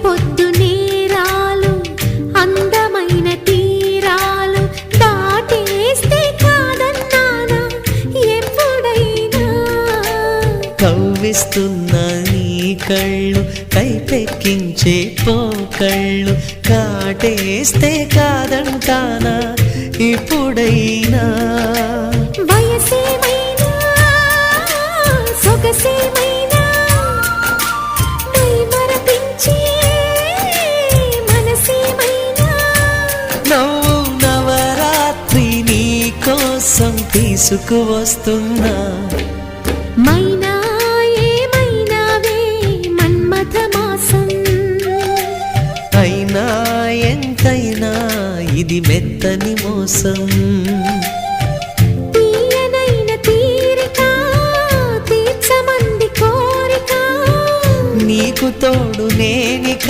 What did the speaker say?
పొద్దు నేరాలు అందమైన తీరాలు దాటేస్తే కాదన్నానా ఎప్పుడైనా. కవ్విస్తున్న నీ కళ్ళు కైపెక్కించే పోకళ్ళు కాటేస్తే కాదంటానా ఇప్పుడైనా. వయసేమైనా సొగసేమైనా మైమరపించే మనసేమైనా. నవ్వు నవరాత్రి నీ కోసం తీసుకువస్తున్నా. మైనా ఏమైనావే మన్మథ మాసం. అయినా ఎంతైనా ఇది మెత్తని మోసం. తీయనైన తీరిక తీర్చమంది కోరిక. నీకు తోడు నేనిక